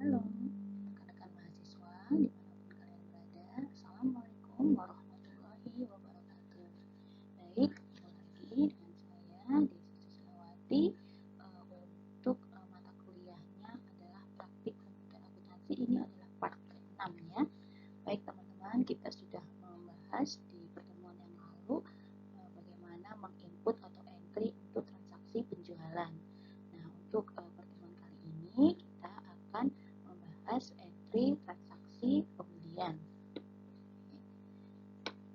Halo, rekan-rekan mahasiswa dimanapun kalian berada. Assalamualaikum warahmatullahi wabarakatuh. Baik, ketemu lagi dengan saya Desi Susilawati untuk mata kuliahnya adalah praktik komputer akuntansi. Ini adalah part ke-6 ya. Baik teman-teman, kita sudah membahas di pertemuan yang lalu bagaimana menginput atau entry untuk transaksi penjualan. Nah, untuk pertemuan kali ini kita akan membahas entry transaksi pembelian.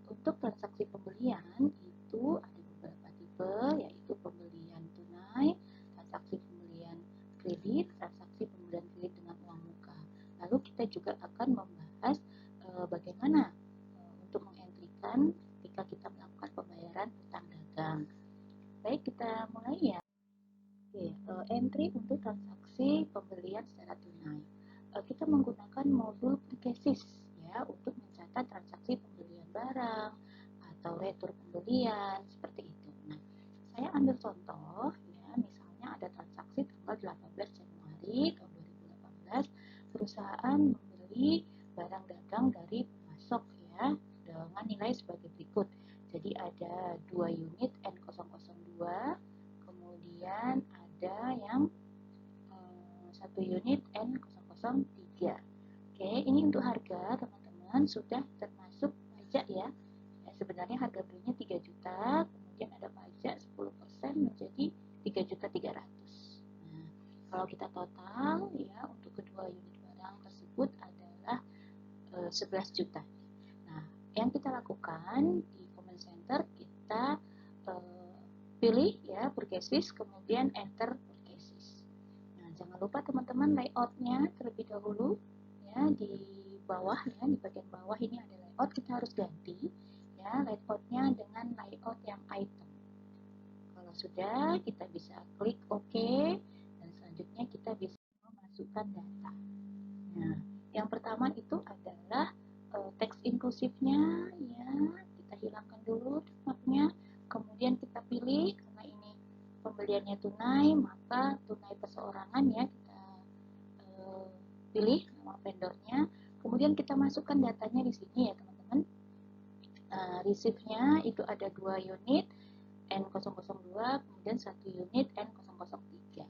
Untuk transaksi pembelian itu ada beberapa tipe, yaitu pembelian tunai, transaksi pembelian kredit, transaksi pembelian kredit dengan uang muka. Lalu kita juga akan membahas bagaimana untuk mengentrikan ketika kita melakukan pembayaran hutang dagang. Baik, kita mulai ya. Oke, entry untuk transaksi pembelian secara tunai. Kita menggunakan modul pre-cases ya untuk mencatat transaksi pembelian barang atau retur pembelian seperti itu. Nah, saya ambil contoh ya, misalnya ada transaksi tanggal 18 Januari tahun 2018, perusahaan membeli barang dagang dari pemasok ya dengan nilai sebagai berikut. Jadi ada 2 unit N002, kemudian ada yang 1 unit N003. Oke, ini untuk harga teman-teman sudah termasuk pajak ya. Sebenarnya harga belinya 3 juta, kemudian ada pajak 10% menjadi 3.300.000. Nah, kalau kita total ya untuk kedua unit barang tersebut adalah 11 juta. Nah, yang kita lakukan di comment center kita pilih ya purchases, kemudian enter purchases. Nah, jangan lupa teman-teman layoutnya terlebih dahulu ya di bawah ya, di bagian bawah ini ada layout, kita harus ganti ya layoutnya dengan layout yang item. Kalau sudah, kita bisa klik OK dan selanjutnya kita bisa memasukkan data. Nah, yang pertama itu adalah teks inklusifnya ya, kita hilangkan dulu marknya, kemudian kita pilih karena ini pembeliannya tunai, maka tunai perseorangan ya, kita pilih nama vendornya, kemudian kita masukkan datanya di sini ya teman-teman. Receive-nya itu ada 2 unit N002, kemudian 1 unit N003.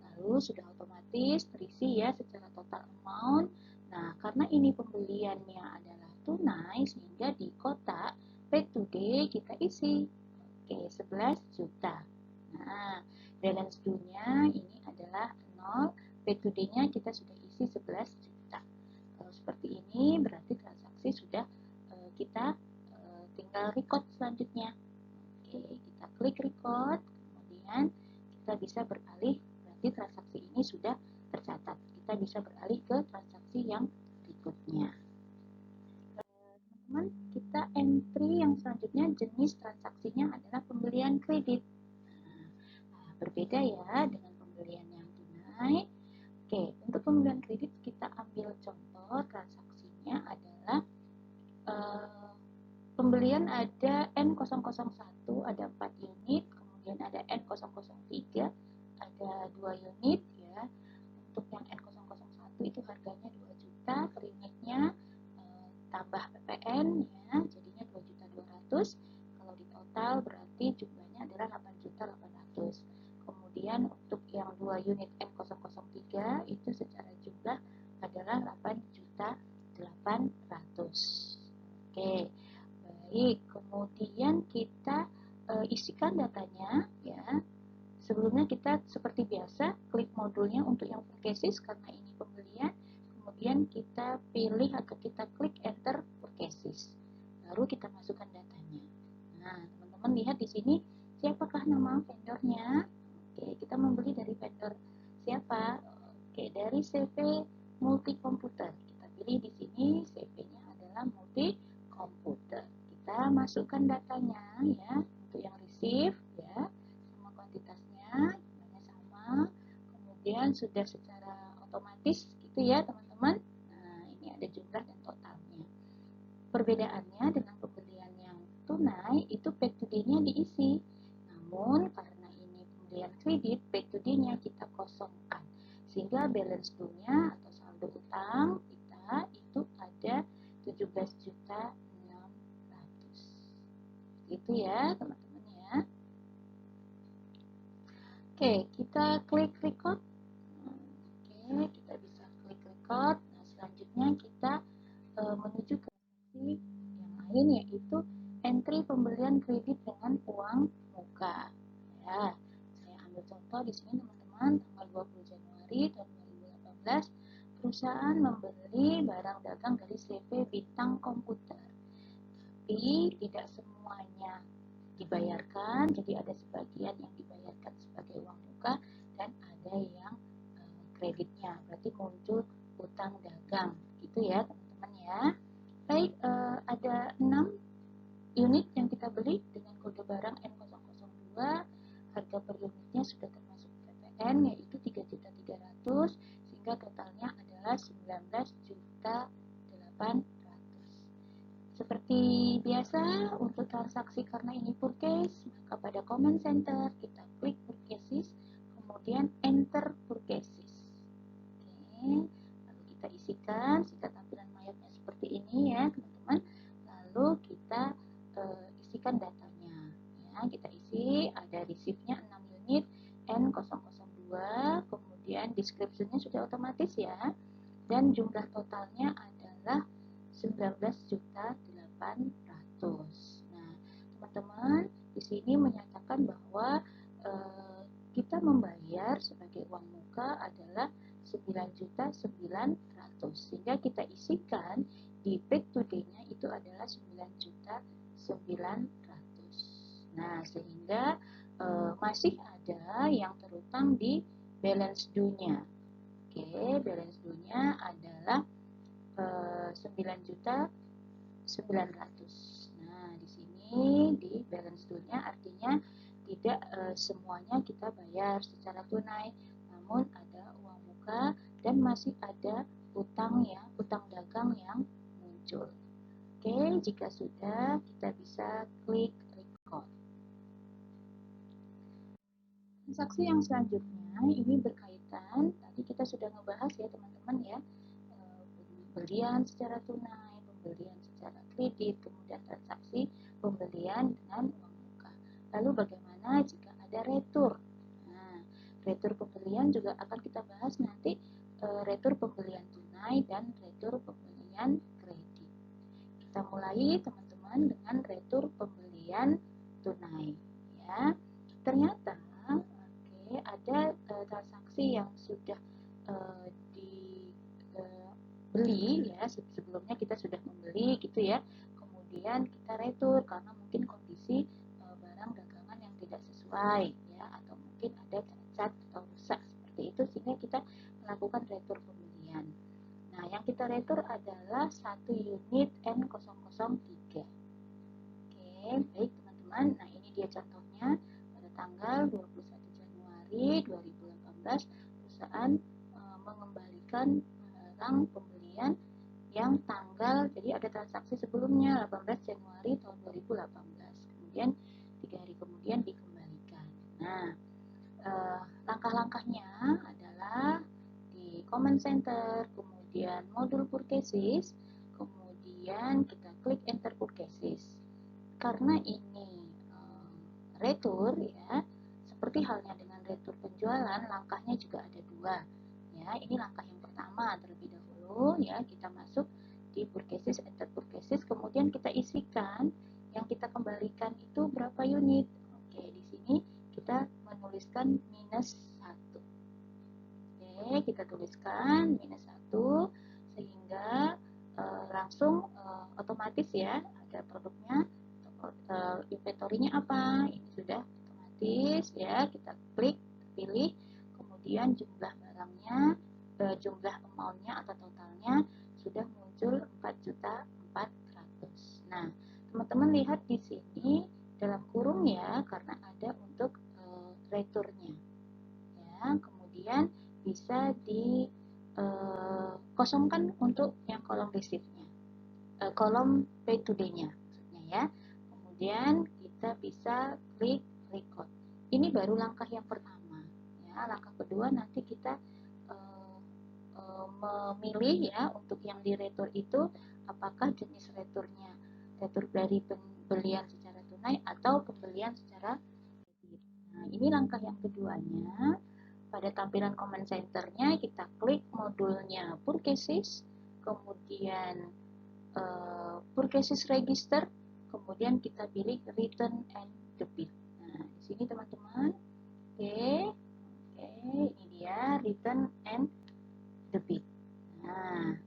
Lalu sudah otomatis terisi ya secara total amount. Nah, karena ini pembeliannya adalah tunai, sehingga di kotak pay today kita isi. Oke, 11 juta. Nah, balance due-nya ini adalah 0, pay today-nya kita sudah isi 11 juta. Kalau seperti ini berarti transaksi sudah kita tinggal record selanjutnya. Oke, kita klik record, kemudian kita bisa beralih, berarti transaksi ini sudah tercatat. Kita bisa beralih ke transaksi yang berikutnya. Teman-teman, kita entry yang selanjutnya jenis transaksinya adalah pembelian kredit. Nah, berbeda ya dengan pembelian yang tunai. Oke, untuk pembelian kredit kita ambil contoh transaksinya adalah pembelian ada N001, ada 4 unit, kemudian ada N003, ada 2 unit ya. Untuk yang N001 itu harganya 2 juta per unitnya, tambah PPN ya, jadinya 2.200.000. Kalau di total berarti jumlahnya adalah 8.800.000. Kemudian untuk yang 2 unit N003 itu secara jumlah adalah 8.800.000. Oke. Baik, kemudian kita isikan datanya ya. Sebelumnya kita seperti biasa klik modulnya untuk yang purchases karena ini pembelian. Kemudian kita pilih atau kita klik enter purchases. Baru kita masukkan datanya. Nah, teman-teman lihat di sini siapakah nama vendornya? Oke, kita membeli dari vendor siapa? Oke, dari CV Multi Komputer. Kita pilih di sini CV-nya adalah Multi Komputer. Kita masukkan datanya ya untuk yang receive ya, sama kuantitasnya jumlahnya sama, kemudian sudah secara otomatis gitu ya teman-teman. Nah, ini ada jumlah dan totalnya. Perbedaannya dengan pembelian yang tunai itu pay today-nya diisi, namun karena ini pembelian kredit, pay today-nya kita kosongkan sehingga balance due-nya atau saldo utang kita itu ada 17.600.000. Itu ya teman-teman ya. Oke, kita klik record. Oke, kita bisa klik record. Nah, selanjutnya kita menuju ke seksi yang lain, yaitu entry pembelian kredit dengan uang muka. Ya, saya ambil contoh di sini teman-teman, tanggal 20 Januari tahun 2018, perusahaan membeli barang dagang dari CV Bintang Komputer. Tapi tidak semuanya dibayarkan, jadi ada sebagian yang dibayarkan sebagai uang muka dan ada yang kreditnya, berarti muncul utang dagang, gitu ya teman-teman ya. Baik, ada 6 unit yang kita beli dengan kode barang N002, harga per unitnya sudah termasuk PPN yaitu 3.300.000, sehingga totalnya adalah 19.800.000. Seperti biasa untuk transaksi karena ini purchase, maka pada comment center kita klik purchases, kemudian enter purchases. Oke, lalu kita isikan sehingga tampilan layarnya seperti ini ya teman-teman. Lalu kita isikan datanya. Ya, kita isi ada receipt-nya 6 unit N002, kemudian description-nya sudah otomatis ya. Dan jumlah totalnya adalah 19.800.000. Nah, teman-teman di sini menyatakan bahwa kita membayar sebagai uang muka adalah 9.900.000, sehingga kita isikan di paid today-nya itu adalah 9.900.000. Nah, sehingga masih ada yang terutang di balance due-nya. Oke, balance due-nya adalah 9.900.000. Nah, di sini di balance due-nya artinya tidak semuanya kita bayar secara tunai, namun ada uang muka dan masih ada utang dagang yang muncul. Oke, jika sudah kita bisa klik record. Transaksi yang selanjutnya ini berkaitan, tadi kita sudah ngebahas ya teman-teman ya, pembelian secara tunai, pembelian secara kredit, kemudian transaksi pembelian dengan uang muka. Lalu bagaimana jika ada retur? Nah, retur pembelian juga akan kita bahas nanti, retur pembelian tunai dan retur pembelian kredit. Kita mulai teman-teman dengan retur pembelian tunai ya. Ternyata ada transaksi yang sudah beli ya, sebelumnya kita sudah membeli gitu ya, kemudian kita retur karena mungkin kondisi barang dagangan yang tidak sesuai ya, atau mungkin ada cacat atau rusak seperti itu, sehingga kita melakukan retur pembelian. Nah, yang kita retur adalah 1 unit N003. Oke, baik teman-teman. Nah, ini dia contohnya pada tanggal 21 Januari 2018 perusahaan mengembalikan barang pembelian yang tanggal, jadi ada transaksi sebelumnya 18 Januari tahun 2018, kemudian 3 hari kemudian dikembalikan. Nah, langkah-langkahnya adalah di comment center, kemudian modul purchases, kemudian kita klik enter purchases. Karena ini retur ya, seperti halnya dengan retur penjualan, langkahnya juga ada 2 ya. Ini langkah yang pertama terlebih dahulu ya, kita masuk di purchases, enter purchases, kemudian kita isikan yang kita kembalikan itu berapa unit. Oke, di sini kita menuliskan -1. Oke, kita tuliskan -1 sehingga langsung otomatis ya, ada produknya, inventory-nya apa, ini sudah otomatis ya, kita klik, pilih, kemudian jumlah barangnya, jumlah amount-nya atau totalnya sudah muncul 4.400.000. Nah, teman-teman lihat di sini dalam kurung ya, karena ada untuk returnya ya, kemudian bisa dikosongkan untuk yang kolom receipt-nya, kolom pay today-nya maksudnya ya. Kemudian kita bisa klik record. Ini baru langkah yang pertama ya. Langkah kedua nanti kita memilih ya untuk yang di retur itu apakah jenis returnya retur dari pembelian secara tunai atau pembelian secara kredit. Nah, ini langkah yang keduanya. Pada tampilan command centernya kita klik modulnya purchases, kemudian purchases register, kemudian kita pilih return and debit. Nah, di sini teman-teman, oke, ini dia return and debit. Nah,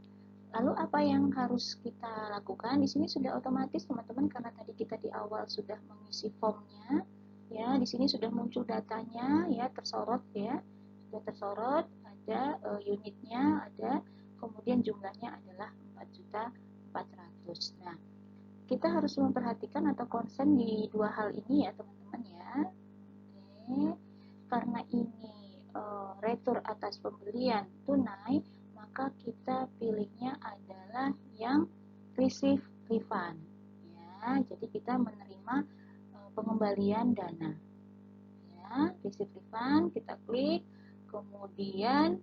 lalu apa yang harus kita lakukan? Di sini sudah otomatis teman-teman karena tadi kita di awal sudah mengisi formnya, ya di sini sudah muncul datanya, ya tersorot ya, sudah tersorot, ada unitnya, ada, kemudian jumlahnya adalah 4.400.000. Nah, kita harus memperhatikan atau konsen di dua hal ini ya teman-teman ya. Oke, karena ini retur atas pembelian tunai, maka kita pilihnya adalah yang receive refund ya. Jadi kita menerima pengembalian dana ya. Receive refund kita klik, kemudian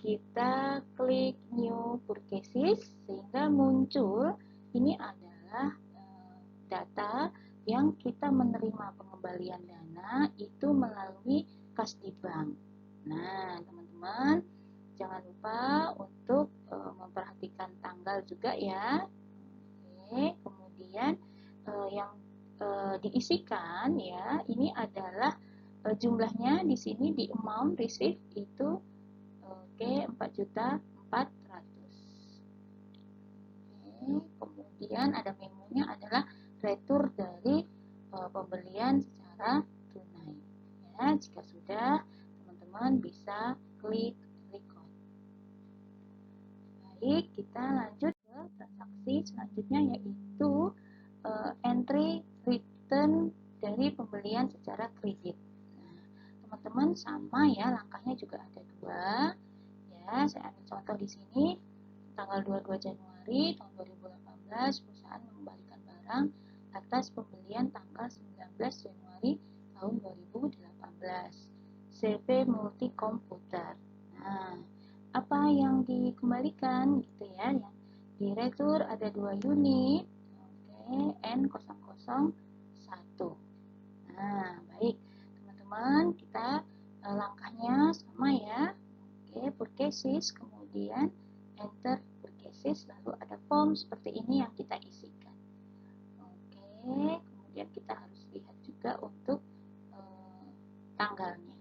kita klik new purchases sehingga muncul ini adalah data yang kita menerima pengembalian dana itu melalui kas di bank. Nah, teman-teman, jangan lupa untuk memperhatikan tanggal juga ya. Oke, kemudian yang diisikan ya, ini adalah jumlahnya di sini di amount receive itu oke 4.400.000. Oke, kemudian ada memonya adalah retur dari pembelian secara tunai. Ya, jika sudah teman-teman bisa klik record. Baik, kita lanjut ke transaksi selanjutnya yaitu entry return dari pembelian secara kredit. Nah, teman-teman sama ya, langkahnya juga ada dua. Ya, saya ambil contoh di sini tanggal 22 Januari tahun 2018 perusahaan mengembalikan barang atas pembelian tanggal 19 Januari tahun 2018. CV multi komputer. Nah, apa yang dikembalikan gitu ya? Yang di retur ada 2 unit. Oke, N001. Nah, baik. Teman-teman, kita langkahnya sama ya. Oke, purchases, kemudian enter purchases, lalu ada form seperti ini yang kita isikan. Oke, kemudian kita harus lihat juga untuk tanggalnya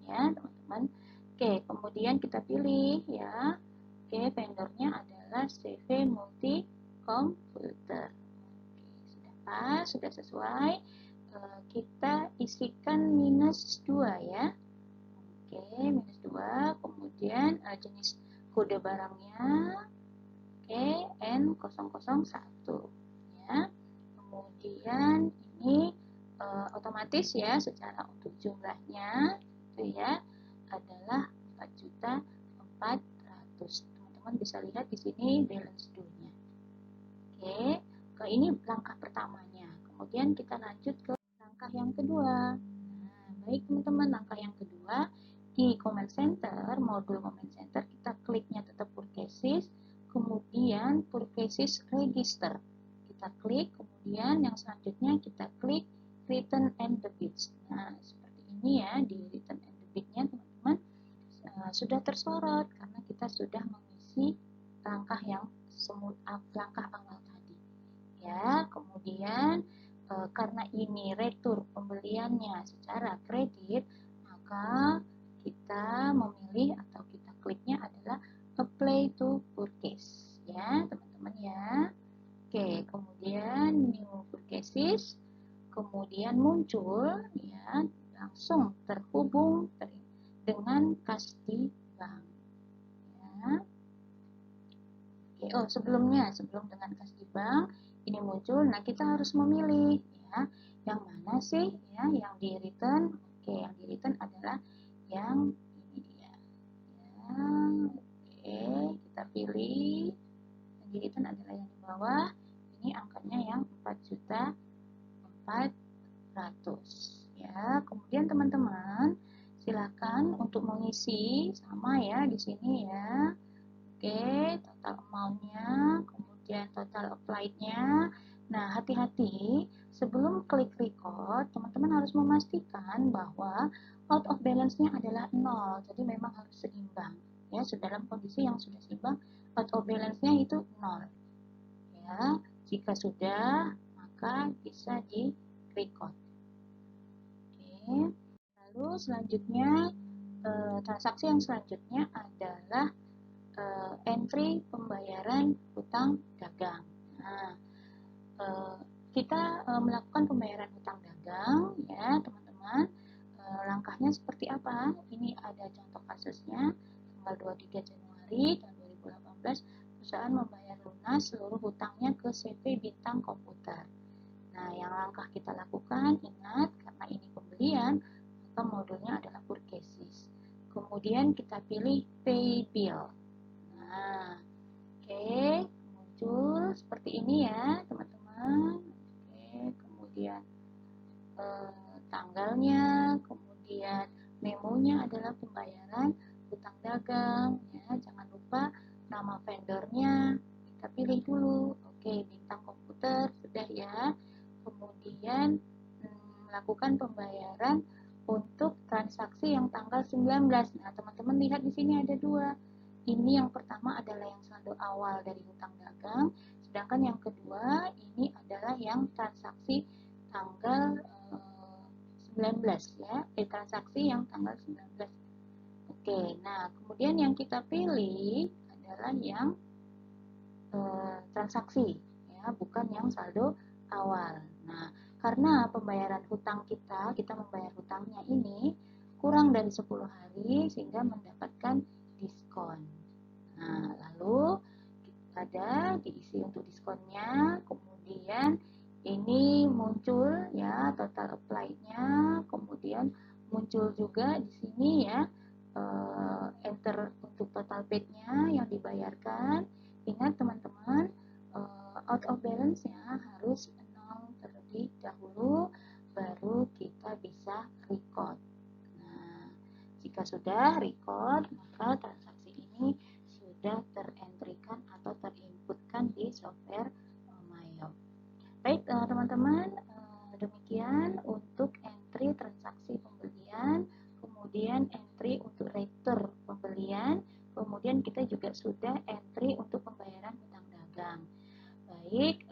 ya teman-teman. Oke, kemudian kita pilih ya. Oke, vendornya adalah CV Multi Computer. Oke, sudah pas, sudah sesuai. Kita isikan minus 2 ya. Oke, minus 2. Kemudian jenis kode barangnya. Oke, N001 ya. Kemudian ini otomatis ya secara untuk jumlahnya itu ya adalah 4.400.000. Teman-teman bisa lihat di sini balance due-nya. Oke, ini langkah pertamanya. Kemudian kita lanjut ke langkah yang kedua. Nah, baik teman-teman, langkah yang kedua di command center, modul command center kita kliknya tetap purchases, kemudian purchases register. Kita klik, kemudian yang selanjutnya kita klik return and debit. Nah, seperti ini ya di return and debitnya teman-teman sudah tersorot karena kita sudah mengisi langkah yang langkah awal tadi. Ya, kemudian karena ini retur pembeliannya secara kredit, maka kita memilih atau kita kliknya adalah apply to purchase ya, teman-teman ya. Oke, kemudian new purchases, kemudian muncul ya langsung terhubung dengan kas di bank ya. Oke, sebelum dengan kas di bank ini muncul, nah kita harus memilih ya yang mana sih ya yang di return. Oke, yang di return adalah yang ini dia ya. Oke, kita pilih yang di return adalah yang di bawah, ini angkanya yang 4.400.000 ya. Kemudian teman-teman silakan untuk mengisi sama ya di sini ya. Oke, total amount-nya, kemudian total applied-nya. Nah, hati-hati sebelum klik record, teman-teman harus memastikan bahwa out of balance-nya adalah 0. Jadi memang harus seimbang. Ya, dalam kondisi yang sudah seimbang, out of balance-nya itu 0. Ya, jika sudah, maka bisa di record. Oke. Lalu selanjutnya, transaksi yang selanjutnya adalah entry pembayaran hutang dagang. Nah, kita melakukan pembayaran hutang dagang, ya teman-teman. Langkahnya seperti apa? Ini ada contoh kasusnya. Tanggal 23 Januari tahun 2018, perusahaan membayar lunas seluruh hutangnya ke CV Bintang Komputer. Nah, yang langkah kita lakukan, ingat, karena ini pembelian, maka modulnya adalah purchases. Kemudian kita pilih pay bill. Nah, oke, muncul seperti ini ya, teman-teman. Oke, kemudian tanggalnya, kemudian memonya adalah pembayaran hutang dagang. Ya, jangan lupa nama vendornya kita pilih dulu. Oke, Bintang Komputer sudah ya. Kemudian melakukan pembayaran untuk transaksi yang tanggal 19. Nah, teman-teman lihat di sini ada dua. Ini yang pertama adalah yang saldo awal dari hutang dagang, sedangkan yang kedua ini adalah yang transaksi tanggal 19 ya, transaksi yang tanggal 19. Oke, nah kemudian yang kita pilih adalah yang transaksi ya, bukan yang saldo awal. Nah, karena pembayaran hutang kita membayar hutangnya ini kurang dari 10 hari sehingga mendapatkan diskon. Nah, lalu ada diisi untuk diskonnya, kemudian ini muncul ya total apply-nya, kemudian muncul juga di sini ya enter untuk total paid-nya yang dibayarkan. Ingat teman-teman, out of balance-nya harus 0 terlebih dahulu, baru kita bisa record. Nah, jika sudah record, maka transaksi ini sudah terentrikan atau terinputkan di software Mayo. Baik teman-teman, demikian untuk entry transaksi pembelian, kemudian entry untuk retur pembelian, kemudian kita juga sudah entry untuk pembayaran hutang dagang. Baik,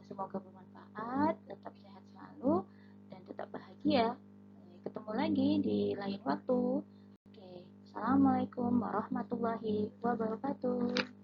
semoga bermanfaat, tetap sehat selalu, dan tetap bahagia. Ketemu lagi di lain waktu. Oke, Assalamualaikum warahmatullahi wabarakatuh.